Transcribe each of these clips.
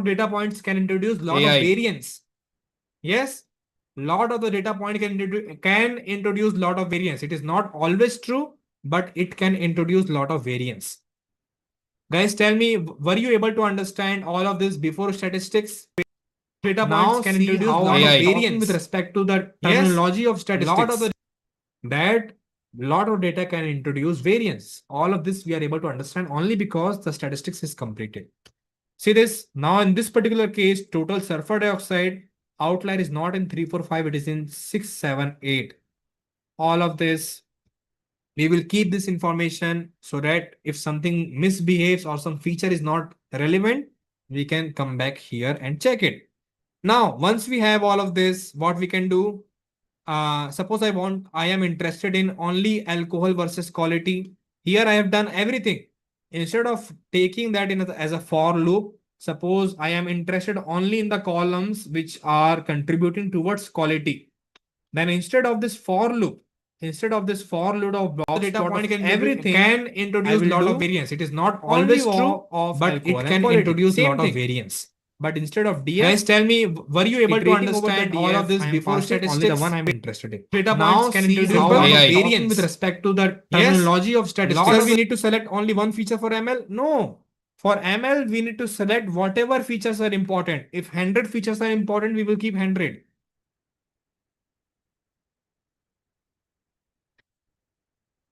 data points can introduce lot of variance. Yes, lot of the data point can introduce lot of variance. It is not always true, but it can introduce lot of variance. Guys, tell me, were you able to understand all of this before statistics? Data points can introduce lot of variance with respect to the terminology of statistics. Lot of data can introduce variance. All of this we are able to understand only because the statistics is completed. See this, now in this particular case, total sulfur dioxide outlier is not in 3, 4, 5, it is in 6, 7, 8. All of this, we will keep this information so that if something misbehaves or some feature is not relevant, we can come back here and check it. Now, once we have all of this, what we can do, suppose I am interested in only alcohol versus quality. Here I have done everything. Instead of taking that as a for loop, suppose I am interested only in the columns which are contributing towards quality. Then instead of this for loop of blocks, data point can introduce a lot of variance. It is not always true, but it can introduce a lot of variance. But instead of DF, guys, tell me, were you able to understand all of this before statistics? Only the one I'm interested in. Data points can introduce a lot of variance with respect to the terminology of statistics. We need to select only one feature for ML? No. For ML, we need to select whatever features are important. If 100 features are important, we will keep 100.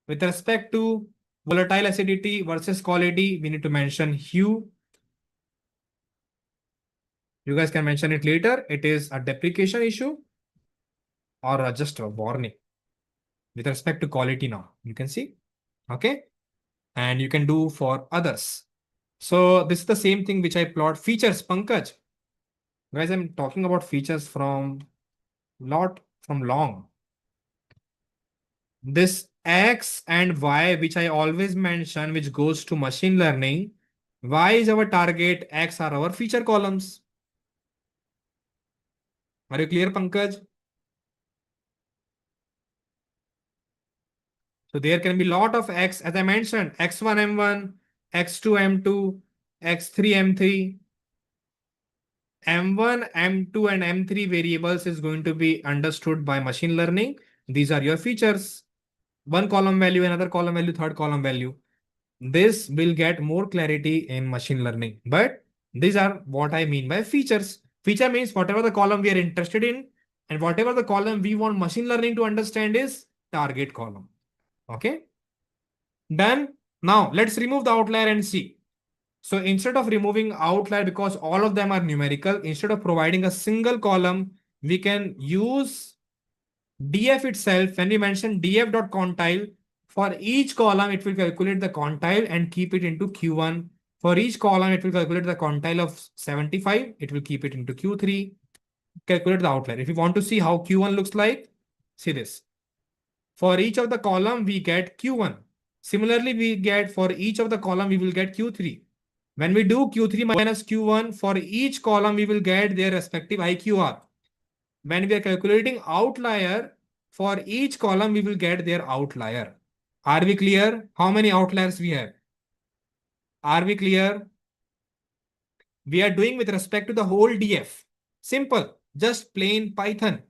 With respect to volatile acidity versus quality, we need to mention hue. You guys can mention it later. It is a deprecation issue or just a warning. With respect to quality now, you can see. Okay. And you can do for others. So this is the same thing which I plot. Features, Pankaj. Guys, I'm talking about features from long. This X and Y, which I always mention, which goes to machine learning. Y is our target, X are our feature columns. Are you clear, Pankaj? So there can be lot of X, as I mentioned, X1, M1, X2, M2, X3, M3. M1, M2, and M3 variables is going to be understood by machine learning. These are your features. One column value, another column value, third column value. This will get more clarity in machine learning. But these are what I mean by features. Feature means whatever the column we are interested in and whatever the column we want machine learning to understand is target column. Okay. Done. Now let's remove the outlier and see. So instead of removing outlier, because all of them are numerical, instead of providing a single column, we can use df itself. When we mention df.quantile, for each column, it will calculate the quantile and keep it into Q1. For each column, it will calculate the quantile of 75. It will keep it into Q3. Calculate the outlier. If you want to see how Q1 looks like, see this. For each of the column, we get Q1. Similarly, we get for each of the column, we will get Q3. When we do Q3 minus Q1, for each column, we will get their respective IQR. When we are calculating outlier, for each column, we will get their outlier. Are we clear? How many outliers we have? Are we clear? We are doing with respect to the whole DF. Simple, just plain Python.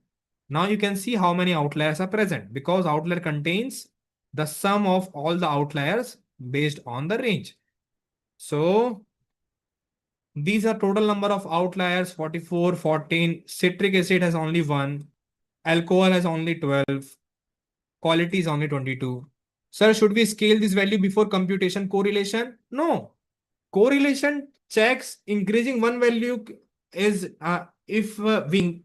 Now you can see how many outliers are present because outlier contains the sum of all the outliers based on the range. So these are total number of outliers 44, 14. Citric acid has only 1. Alcohol has only 12. Quality is only 22. Sir, should we scale this value before computation correlation? No. Correlation checks increasing one value is if we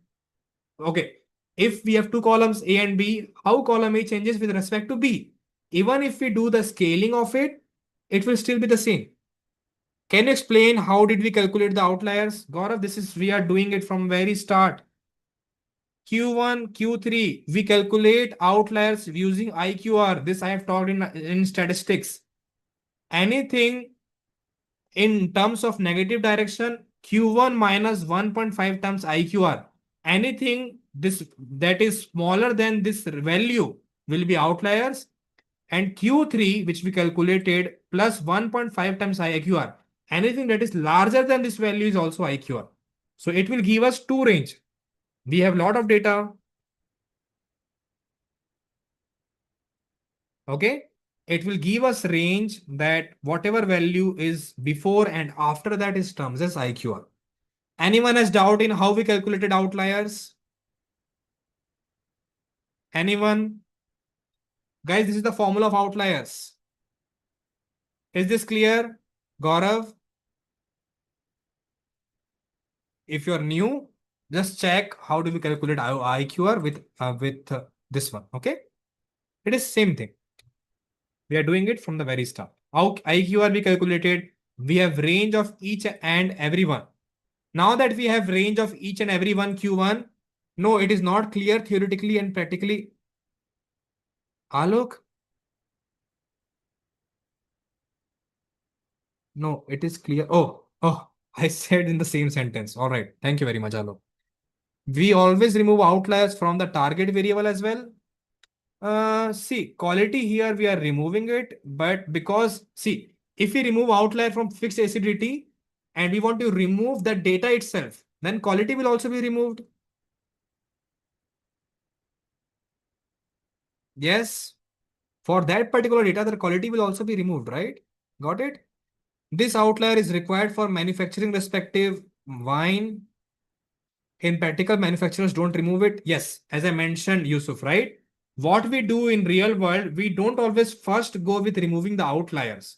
have two columns A and B, how column A changes with respect to B. Even if we do the scaling of it, it will still be the same. Can you explain how did we calculate the outliers? Gaurav, we are doing it from very start. Q1, Q3, we calculate outliers using IQR. This I have talked in statistics. Anything in terms of negative direction, Q1 minus 1.5 times IQR. Anything that is smaller than this value will be outliers. And Q3, which we calculated, plus 1.5 times IQR. Anything that is larger than this value is also IQR. So it will give us two range. We have lot of data. Okay. It will give us range that whatever value is before and after that is terms as IQR. Anyone has doubt in how we calculated outliers? Anyone? Guys, this is the formula of outliers. Is this clear? Gaurav? If you're new, just check how do we calculate IQR with this one. Okay. It is same thing. We are doing it from the very start. How IQR we calculated? We have range of each and every one. Now that we have range of each and every one Q1, no, it is not clear theoretically and practically. Alok? No, it is clear. Oh, I said in the same sentence. All right. Thank you very much, Alok. We always remove outliers from the target variable as well. See, quality here we are removing it, but because see, if we remove outlier from fixed acidity and we want to remove the data itself, then quality will also be removed. Yes, for that particular data, the quality will also be removed, right? Got it? This outlier is required for manufacturing respective wine. In practical, manufacturers don't remove it. Yes, as I mentioned, Yusuf, right? What we do in real world, we don't always first go with removing the outliers.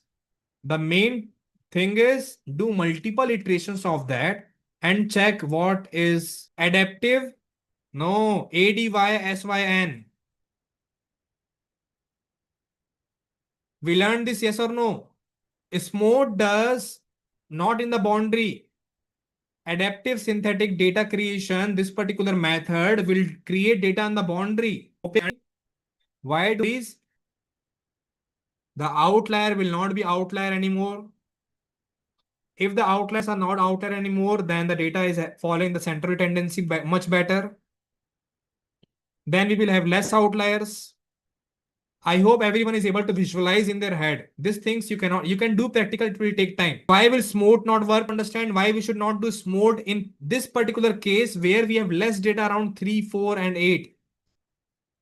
The main thing is do multiple iterations of that and check what is adaptive. No, ADYSYN. We learned this, yes or no? Smooth does not in the boundary. Adaptive synthetic data creation, this particular method will create data on the boundary. Why do this? The outlier will not be outlier anymore. If the outliers are not outlier anymore, then the data is following the central tendency much better. Then we will have less outliers. I hope everyone is able to visualize in their head. These things you can do practical, it will take time. Why will smooth not work? Understand why we should not do smooth in this particular case where we have less data around 3, 4, and 8.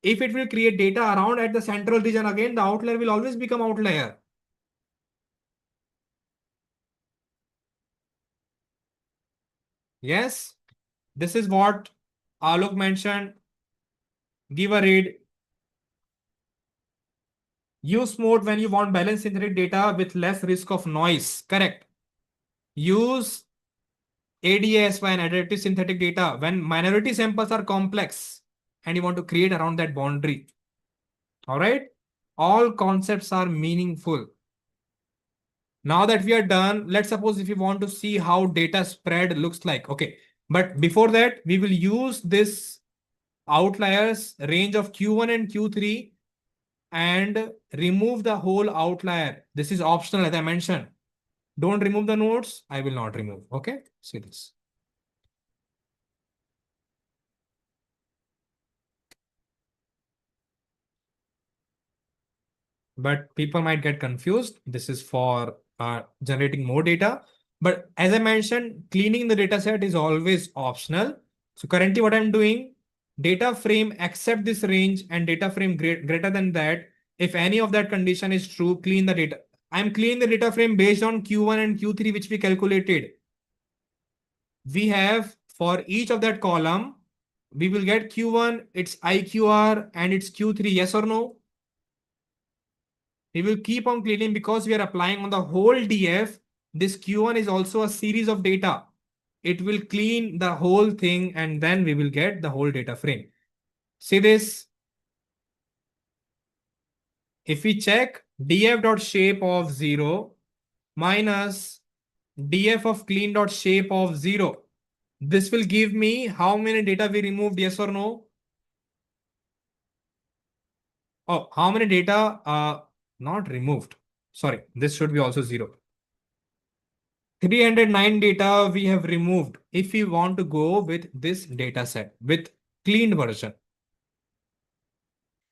If it will create data around at the central region, again, the outlier will always become outlier. Yes, this is what Alok mentioned. Give a read. Use mode when you want balanced synthetic data with less risk of noise. Correct. Use ADAS and adaptive synthetic data when minority samples are complex and you want to create around that boundary. All right. All concepts are meaningful. Now that we are done, let's suppose if you want to see how data spread looks like. Okay. But before that, we will use this outliers range of Q1 and Q3 and remove the whole outlier. This is optional, as I mentioned. Don't remove the nodes. I will not remove. Okay. See this. But people might get confused. This is for generating more data. But as I mentioned, cleaning the data set is always optional. So currently what I'm doing, data frame except this range and data frame greater than that. If any of that condition is true, clean the data. I'm cleaning the data frame based on Q1 and Q3, which we calculated. We have for each of that column, we will get Q1, it's IQR and it's Q3, yes or no? We will keep on cleaning because we are applying on the whole DF. This Q1 is also a series of data. It will clean the whole thing and then we will get the whole data frame. See this? If we check df.shape of 0 minus df of clean.shape of 0, this will give me how many data we removed, yes or no? Oh, how many data not removed? Sorry, this should be also 0. 309 data we have removed if we want to go with this data set with cleaned version.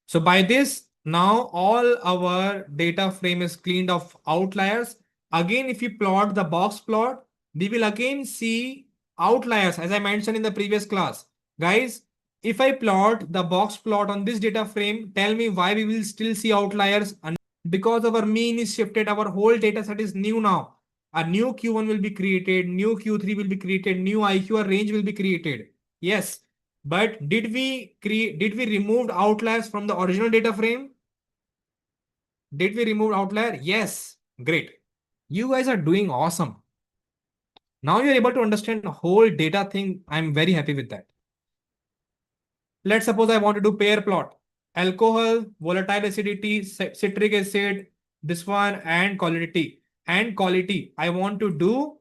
So by this, now all our data frame is cleaned of outliers Again, if you plot the box plot, we will again see outliers as I mentioned in the previous class. Guys, if I plot the box plot on this data frame, tell me why we will still see outliers. And because our mean is shifted, our whole data set is new now. A new Q1 will be created, new Q3 will be created, new IQR range will be created. Yes, but did we remove outliers from the original data frame? Did we remove outlier? Yes. Great. You guys are doing awesome. Now you're able to understand the whole data thing. I'm very happy with that. Let's suppose I want to do pair plot. Alcohol, volatile acidity, citric acid, this one, and quality. And quality. I want to do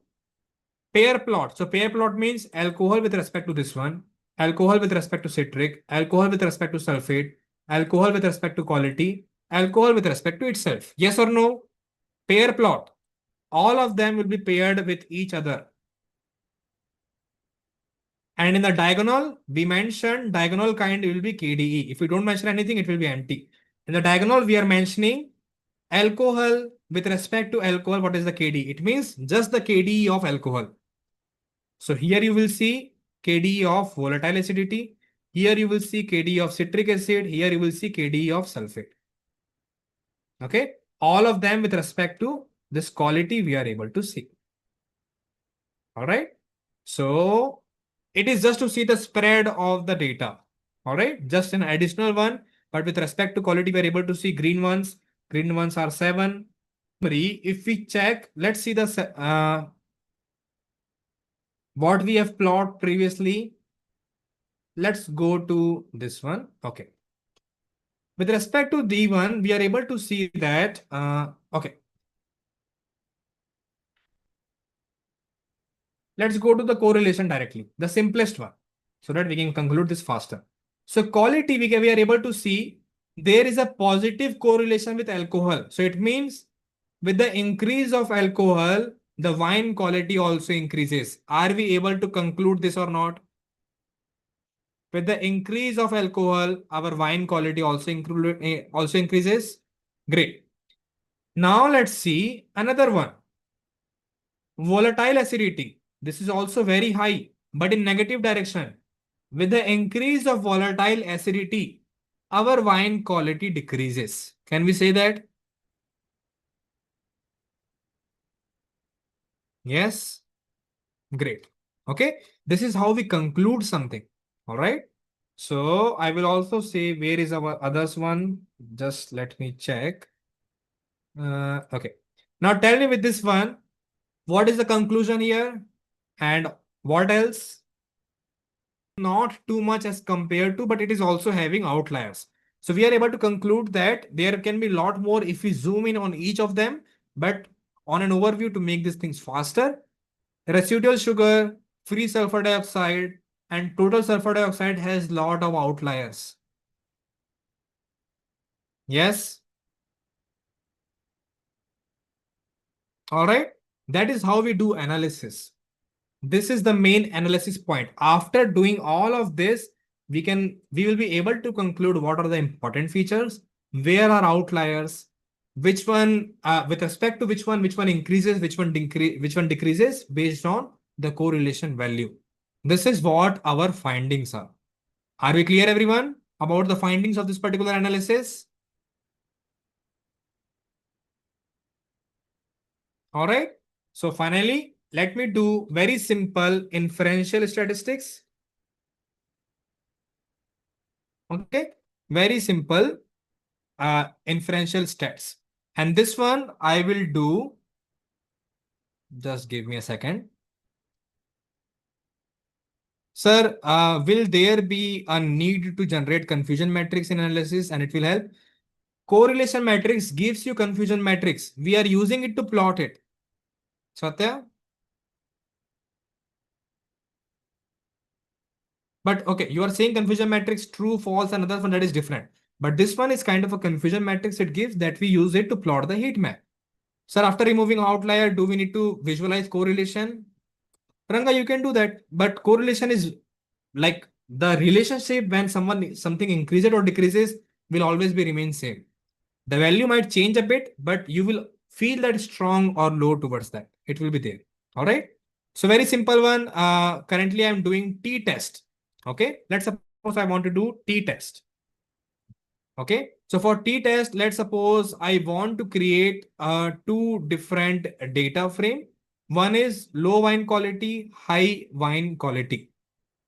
pair plot. So pair plot means alcohol with respect to this one, alcohol with respect to citric, alcohol with respect to sulfate, alcohol with respect to quality, alcohol with respect to itself. Yes or no? Pair plot. All of them will be paired with each other. And in the diagonal, we mentioned diagonal kind will be KDE. If we don't mention anything, it will be empty. In the diagonal, we are mentioning alcohol with respect to alcohol. What is the KDE? It means just the KDE of alcohol. So here you will see KDE of volatile acidity. Here you will see KDE of citric acid. Here you will see KDE of sulfate. Okay. All of them with respect to this quality we are able to see. All right. So it is just to see the spread of the data. All right. Just an additional one. But with respect to quality, we are able to see green ones. Green ones are 7. If we check, let's see the what we have plotted previously. Let's go to this one. Okay. With respect to D1, we are able to see that, okay. Let's go to the correlation directly, the simplest one, so that we can conclude this faster. So quality, we are able to see there is a positive correlation with alcohol. So it means with the increase of alcohol, the wine quality also increases. Are we able to conclude this or not? With the increase of alcohol, our wine quality also increases. Great. Now let's see another one. Volatile acidity. This is also very high, but in negative direction. With the increase of volatile acidity, our wine quality decreases. Can we say that? Yes. Great. Okay. This is how we conclude something. All right. So I will also say where is our others one. Just let me check. Okay. Now tell me with this one, what is the conclusion here? And what else? Not too much as compared to, but it is also having outliers. So we are able to conclude that there can be a lot more if we zoom in on each of them, but on an overview to make these things faster, residual sugar, free sulfur dioxide, and total sulfur dioxide has lot of outliers. Yes. All right. That is how we do analysis. This is the main analysis point. After doing all of this, we will be able to conclude what are the important features, where are outliers, which one, with respect to which one increases, which one decreases based on the correlation value. This is what our findings are. Are we clear, everyone, about the findings of this particular analysis? All right. So finally, let me do very simple inferential statistics. Okay. Very simple inferential stats. And this one I will do. Just give me a second. Sir, will there be a need to generate confusion matrix in analysis and it will help? Correlation matrix gives you confusion matrix. We are using it to plot it. Satya? But okay, you are saying confusion matrix true, false, and another one that is different. But this one is kind of a confusion matrix it gives that we use it to plot the heat map. Sir, after removing outlier, do we need to visualize correlation? Ranga, you can do that. But correlation is like the relationship when something increases or decreases will always be remain same. The value might change a bit, but you will feel that strong or low towards that. It will be there. All right. So very simple one. Currently I'm doing t-test. Okay. Let's suppose I want to do t-test. Okay. So for t-test, let's suppose I want to create two different data frame. One is low wine quality, high wine quality.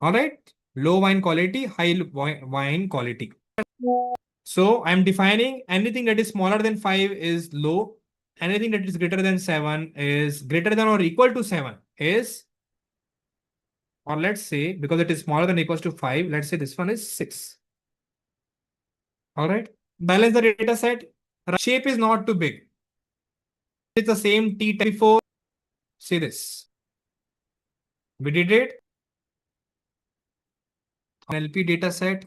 All right. Low wine quality, high wine quality. So I'm defining anything that is smaller than 5 is low. Anything that is greater than 7 is greater than or equal to 7 is, or let's say, because it is smaller than or equals to 5, let's say this one is 6. All right. Balance the data set. Shape is not too big. It's the same T before. See this. We did it. LP data set.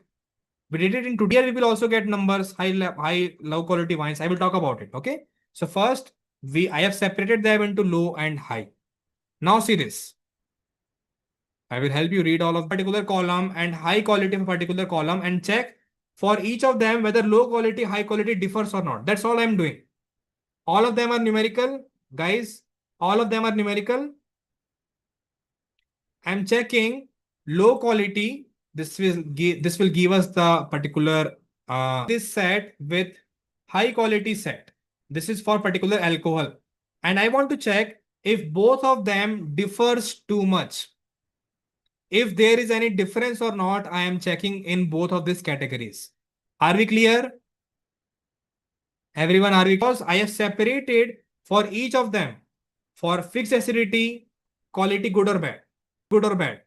We did it in 2D. Here we will also get numbers, high, low quality wines. I will talk about it. Okay. So first, I have separated them into low and high. Now see this. I will help you read all of particular column and high quality of a particular column and check for each of them whether low quality, high quality differs or not. That's all I'm doing. All of them are numerical, guys. All of them are numerical. I'm checking low quality. This will give us the particular this set with high quality set. This is for particular alcohol. And I want to check if both of them differs too much. If there is any difference or not, I am checking in both of these categories. Are we clear? Everyone, are we? Because I have separated for each of them for fixed acidity, quality good or bad,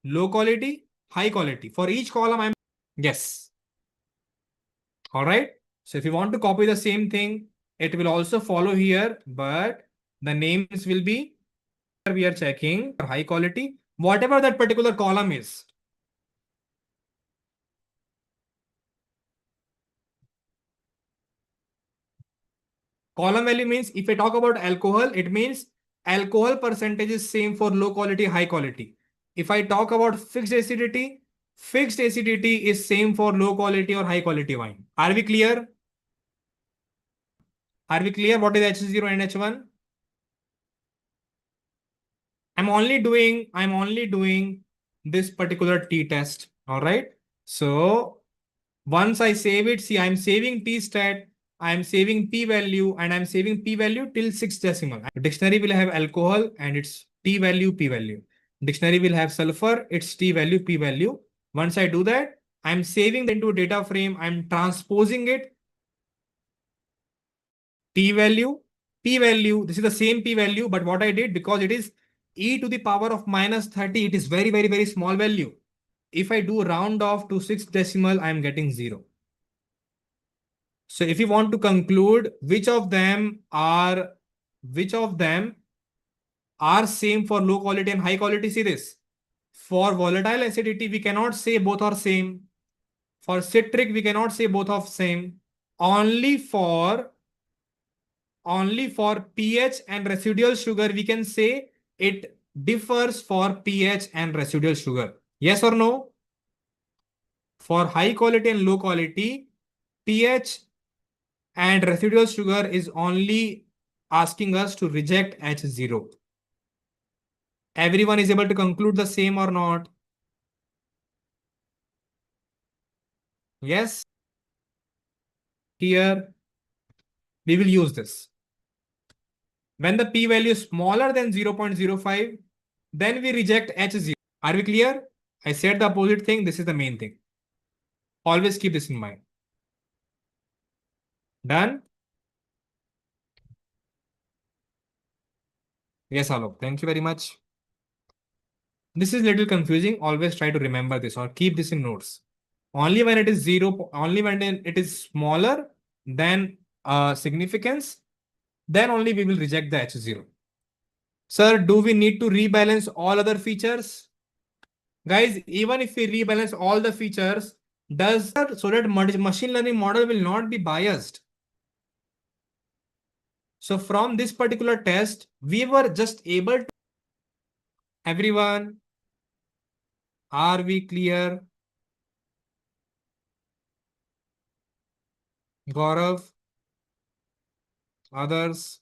low quality, high quality. For each column, I'm yes. All right. So if you want to copy the same thing, it will also follow here, but the names will be, we are checking high quality, whatever that particular column is. Column value means if I talk about alcohol, it means alcohol percentage is same for low quality, high quality. If I talk about fixed acidity is same for low quality or high quality wine. Are we clear? Are we clear what is H0 and H1? I'm only doing this particular t-test. All right. So once I save it, see, I'm saving t-stat, I'm saving p-value, and I'm saving p-value till 6 decimal. Dictionary will have alcohol and its t-value, p-value. Dictionary will have sulfur, its t-value, p-value. Once I do that, I'm saving into data frame, I'm transposing it, t-value, p-value. This is the same p-value, but what I did, because it is e to the power of minus 30, it is very, very, very small value. If I do round off to 6 decimal, I'm getting 0. So if you want to conclude which of them are same for low quality and high quality, see this. For volatile acidity, we cannot say both are same. For citric, we cannot say both of same. Only for pH and residual sugar, we can say it differs for pH and residual sugar. Yes or no? For high quality and low quality, pH and residual sugar is only asking us to reject H0. Everyone is able to conclude the same or not? Yes. Here, we will use this. When the p-value is smaller than 0.05, then we reject H0. Are we clear? I said the opposite thing. This is the main thing. Always keep this in mind. Done? Yes, Alok. Thank you very much. This is a little confusing. Always try to remember this or keep this in notes. Only when it is 0, only when it is smaller than significance, then only we will reject the H0. Sir, do we need to rebalance all other features? Guys, even if we rebalance all the features, so that machine learning model will not be biased. So from this particular test, we were just able to. Everyone, are we clear? Gaurav? Others.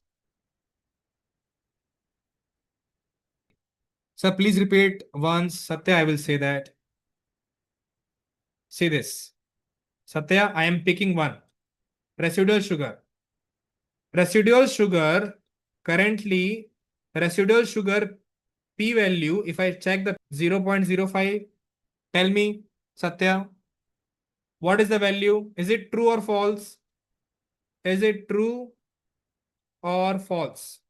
Sir, please repeat once. Satya, I will say that. Say this. Satya, I am picking one. Residual sugar. Residual sugar, currently, residual sugar P value, if I check the 0.05, tell me, Satya, what is the value? Is it true or false? Is it true or false?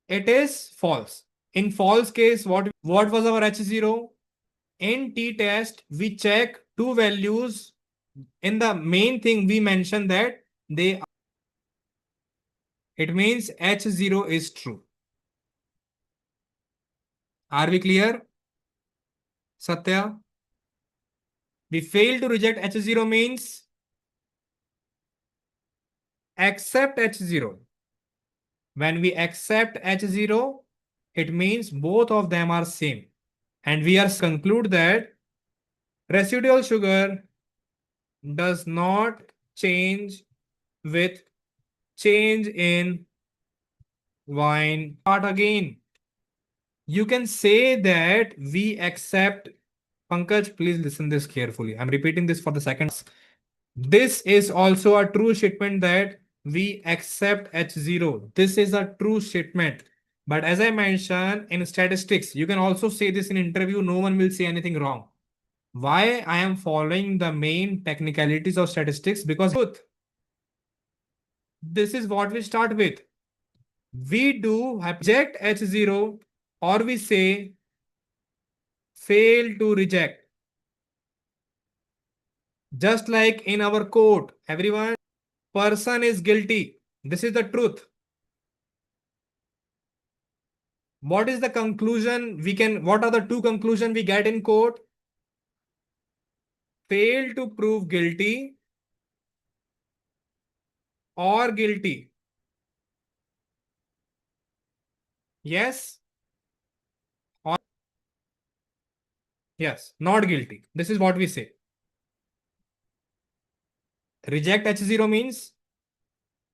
It is false. In false case, what was our H0? In t-test, we check two values. In the main thing, we mentioned that it means H0 is true. Are we clear? Satya? We fail to reject H0 means accept H0. When we accept H0, it means both of them are same. And we are conclude that residual sugar does not change with change in wine. Part again. You can say that we accept. Pankaj, please listen this carefully. I'm repeating this for the second. This is also a true statement that we accept H0. This is a true statement. But as I mentioned in statistics, you can also say this in interview. No one will say anything wrong. Why I am following the main technicalities of statistics? Because this is what we start with. We do reject H0 or we say fail to reject. Just like in our court, everyone, person is guilty. This is the truth. What is the conclusion what are the two conclusions we get in court? Fail to prove guilty or guilty. Yes or yes, not guilty. This is what we say. Reject H0 means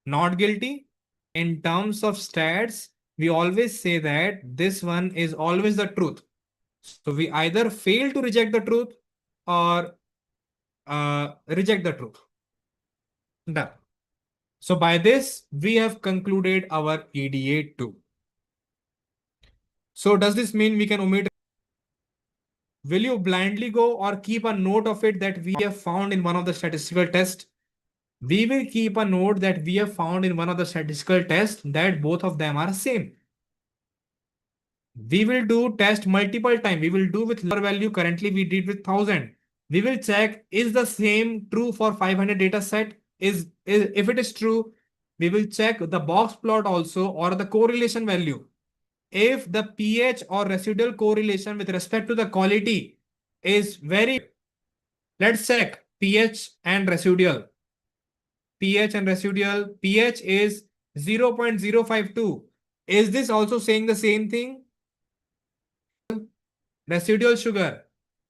not guilty. In terms of stats, we always say that this one is always the truth. So we either fail to reject the truth or reject the truth. Done. So by this, we have concluded our EDA 2. So does this mean we can omit? Will you blindly go or keep a note of it that we have found in one of the statistical tests? We will keep a note that we have found in one of the statistical tests that both of them are same. We will do test multiple times. We will do with lower value. Currently, we did with 1000. We will check is the same true for 500 data set. Is if it is true, we will check the box plot also or the correlation value. If the pH or residual correlation with respect to the quality is very, let's check pH and residual. pH and residual. pH is 0.052. Is this also saying the same thing? Residual sugar.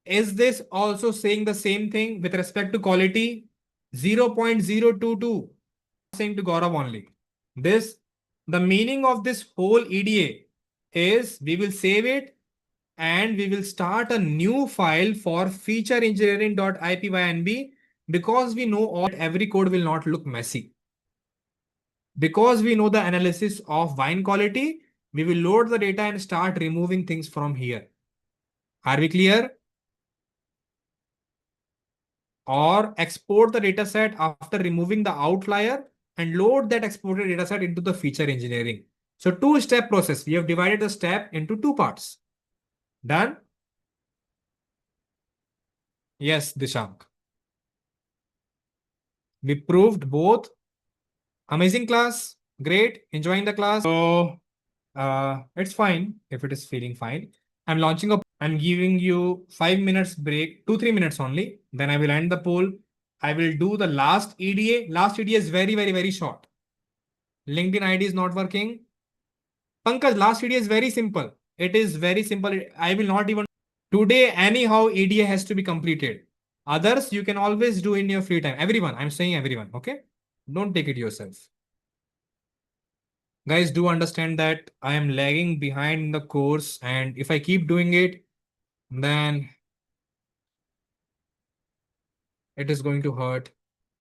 Is this also saying the same thing with respect to quality? 0.022. Saying to Gaurav only. The meaning of this whole EDA is we will save it and we will start a new file for featureengineering.ipynb because we know all every code will not look messy. Because we know the analysis of wine quality, we will load the data and start removing things from here. Are we clear? Or export the dataset after removing the outlier and load that exported dataset into the feature engineering. So two-step process. We have divided the step into two parts. Done? Yes, Dishank. We proved both. Amazing class. Great. Enjoying the class. So it's fine if it is feeling fine. I'm giving you 5 minutes break, 2-3 minutes only. Then I will end the poll. I will do the last EDA. Last EDA is very, very, very short. LinkedIn ID is not working. Pankaj, last EDA is very simple. It is very simple. I will not even. Today, anyhow, EDA has to be completed. Others, you can always do in your free time. Everyone, I'm saying everyone, okay? Don't take it yourself. Guys, do understand that I am lagging behind in the course, and if I keep doing it, then it is going to hurt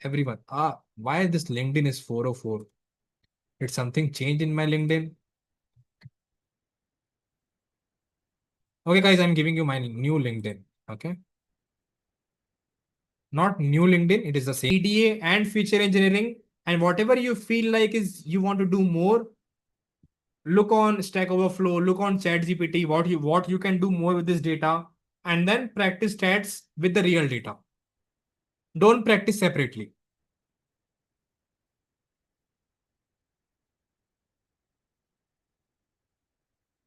everyone. Why this LinkedIn is 404? Did something change in my LinkedIn? Okay, guys, I'm giving you my new LinkedIn. Okay. Not new LinkedIn, it is the same EDA and feature engineering. And whatever you feel like is you want to do more, look on Stack Overflow, look on ChatGPT, what you can do more with this data, and then practice stats with the real data. Don't practice separately.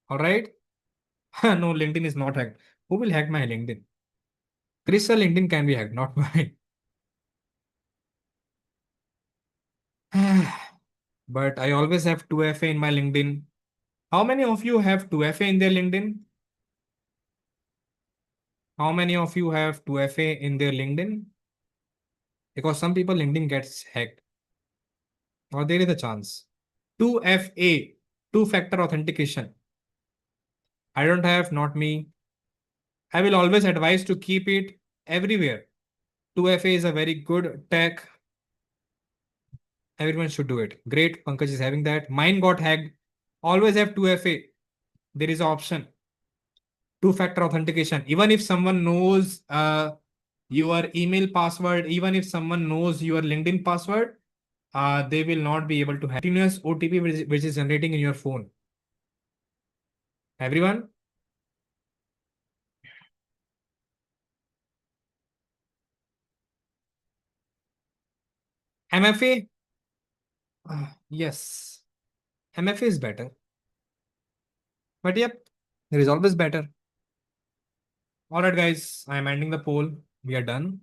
All right. No, LinkedIn is not hacked. Who will hack my LinkedIn? Chris, LinkedIn can be hacked, not mine. But I always have 2FA in my LinkedIn. How many of you have 2FA in their LinkedIn? How many of you have 2FA in their LinkedIn? Because some people LinkedIn gets hacked, or there is a chance. 2FA, two-factor authentication. I don't have, not me. I will always advise to keep it everywhere. 2FA is a very good tech. Everyone should do it. Great, Pankaj is having that. Mine got hacked. Always have 2FA. There is an option. Two-factor authentication. Even if someone knows your email password, even if someone knows your LinkedIn password, they will not be able to have continuous OTP which is generating in your phone. Everyone? MFA? Yes. MFA is better. But yep, there is always better. All right, guys, I am ending the poll. We are done.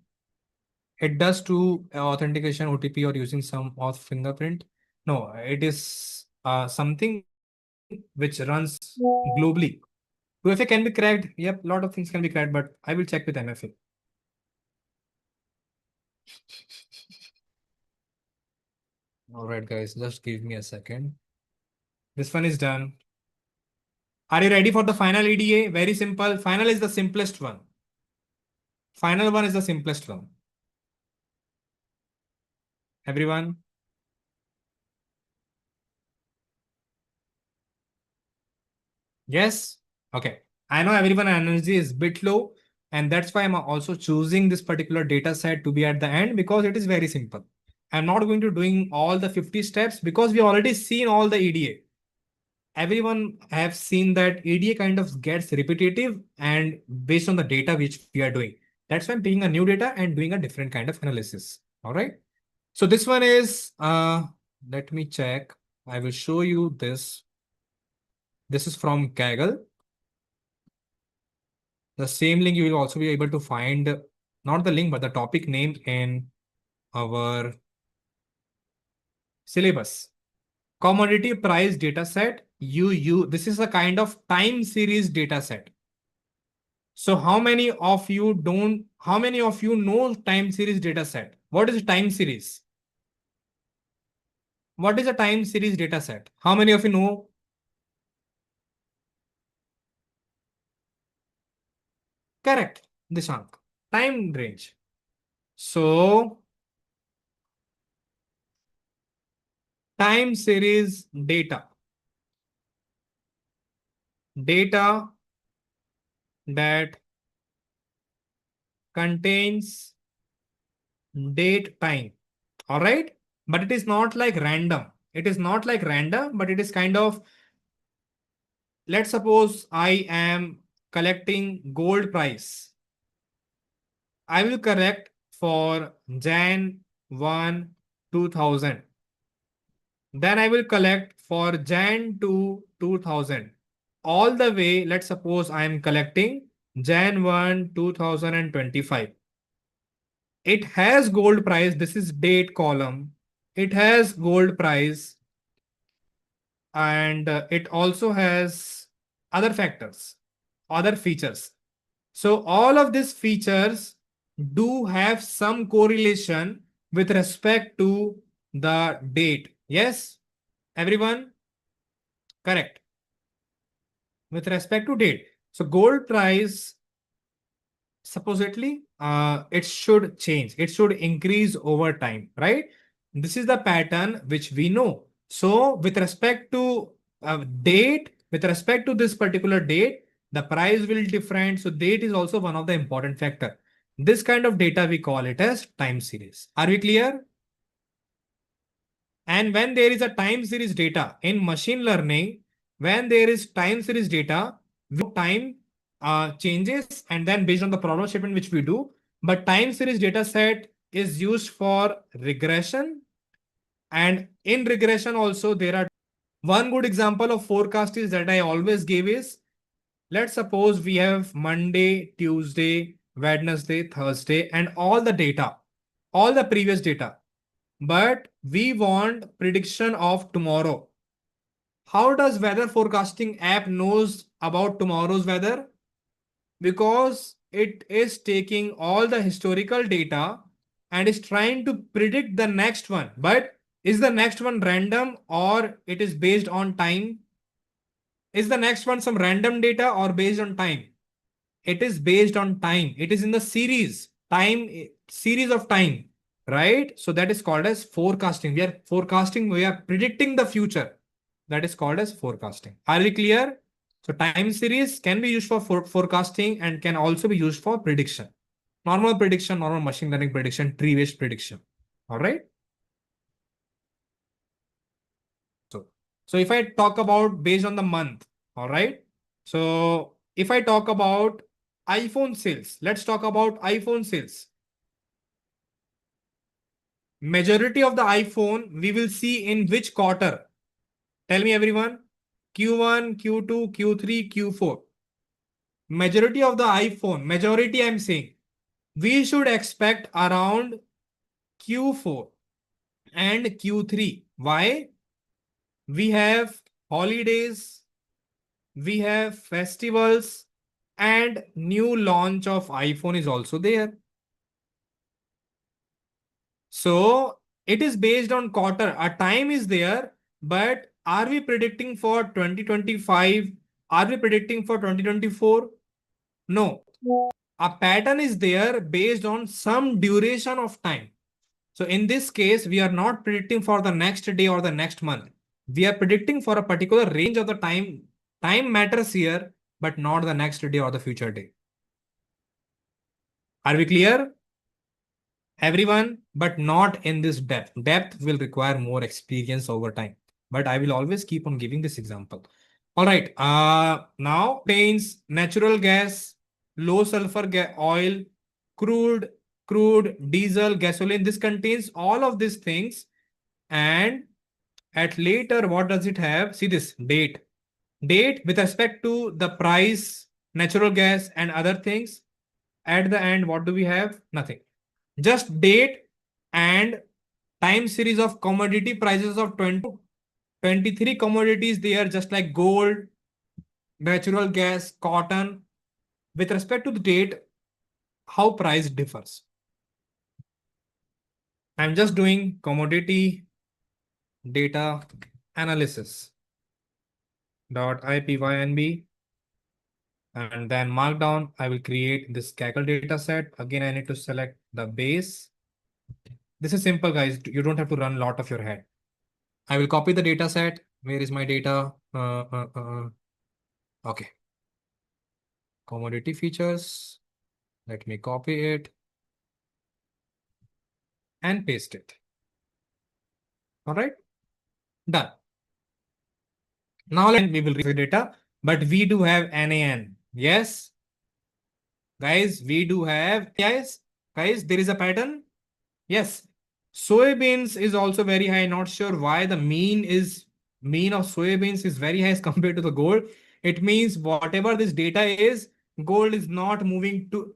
It does to authentication OTP or using some auth fingerprint. No, it is something which runs globally. 2FA can be cracked. Yep, a lot of things can be cracked, but I will check with MFA. All right, guys, just give me a second. This one is done. Are you ready for the final EDA? Very simple. Final is the simplest one. Final one is the simplest one. Everyone? Yes? Okay. I know everyone energy is bit low, and that's why I'm also choosing this particular data set to be at the end because it is very simple. I'm not going to doing all the 50 steps because we already seen all the EDA. Everyone have seen that EDA kind of gets repetitive and based on the data which we are doing. That's why I'm picking a new data and doing a different kind of analysis. All right. So this one is, let me check. I will show you this. This is from Kaggle. The same link you will also be able to find, not the link, but the topic name in our syllabus. Commodity price data set. This is a kind of time series data set. So how many of you know time series data set? What is time series? What is a time series data set? How many of you know? Correct, Dishank. Time range. So time series data that contains date time. All right. But it is not like random. It is not like random, but it is kind of, let's suppose I am collecting gold price. I will collect for Jan 1, 2000. Then I will collect for Jan 2, 2000. All the way, let's suppose I am collecting Jan 1, 2025. It has gold price. This is date column. It has gold price and it also has other factors, other features. So all of these features do have some correlation with respect to the date. Yes, everyone? Correct. With respect to date. So gold price supposedly it should change, it should increase over time, right? This is the pattern which we know. So with respect to date, with respect to this particular date, the price will different. So date is also one of the important factor. This kind of data we call it as time series. Are we clear? And when there is a time series data in machine learning, when there is time series data, time changes and then based on the problem statement which we do, but time series data set is used for regression. And in regression also there are one good example of forecast is that I always give is, let's suppose we have Monday, Tuesday, Wednesday, Thursday, and all the data, all the previous data, but we want prediction of tomorrow. How does weather forecasting app knows about tomorrow's weather? Because it is taking all the historical data and is trying to predict the next one. But is the next one random or it is based on time? Is the next one some random data or based on time? It is based on time. It is in the series, series of time, right? So that is called as forecasting. We are forecasting, we are predicting the future. That is called as forecasting. Are we clear? So time series can be used for forecasting and can also be used for prediction. Normal prediction, normal machine learning prediction, tree-based prediction. All right. So if I talk about based on the month, all right. So if I talk about iPhone sales, let's talk about iPhone sales. Majority of the iPhone we will see in which quarter? Tell me everyone. Q1, Q2, Q3, Q4. Majority of the iPhone, majority I'm saying, we should expect around Q4 and Q3. Why? We have holidays, we have festivals, and new launch of iPhone is also there. So it is based on quarter. A time is there, but are we predicting for 2025? Are we predicting for 2024? No. A pattern is there based on some duration of time. So in this case, we are not predicting for the next day or the next month. We are predicting for a particular range of the time. Time matters here, but not the next day or the future day. Are we clear? Everyone, but not in this depth. Depth will require more experience over time, but I will always keep on giving this example. All right. Now contains natural gas, low sulfur oil, crude, diesel, gasoline. This contains all of these things. And at later, what does it have? See this date. Date with respect to the price, natural gas, and other things. At the end, what do we have? Nothing. Just date and time series of commodity prices of 23 commodities there, just like gold, natural gas, cotton. With respect to the date, how price differs. I'm just doing commodity data analysis .ipynb and then markdown. I will create this Kaggle data set. Again, I need to select the base. This is simple, guys. You don't have to run a lot of your head. I will copy the data set. Where is my data? Okay. Commodity features. Let me copy it and paste it. All right. Done. Now we will read the data, but we do have NaN. Yes. Guys, we do have, yes. Guys, there is a pattern. Yes. Soybeans is also very high. Not sure why the mean of soybeans is very high as compared to the gold. It means whatever this data is, gold is not moving to,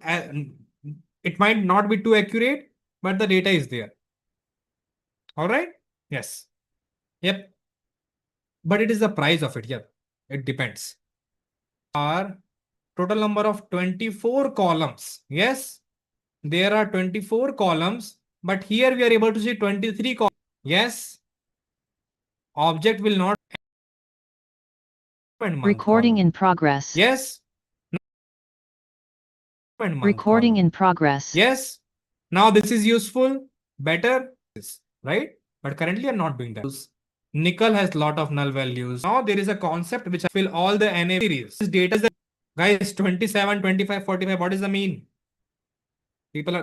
it might not be too accurate, but the data is there. All right. Yes. Yep. But it is the price of it. Yep. It depends. Our total number of 24 columns. Yes. there are 24 columns, but here we are able to see 23 columns. Yes, object will not and month Recording column. in progress. Yes, and month Recording column. in progress. Yes, now this is useful, better, right? But currently I'm not doing that. Nickel has lot of null values. Now there is a concept which I fill all the NA series. This data is the, guys, 27, 25, 45, what is the mean? People are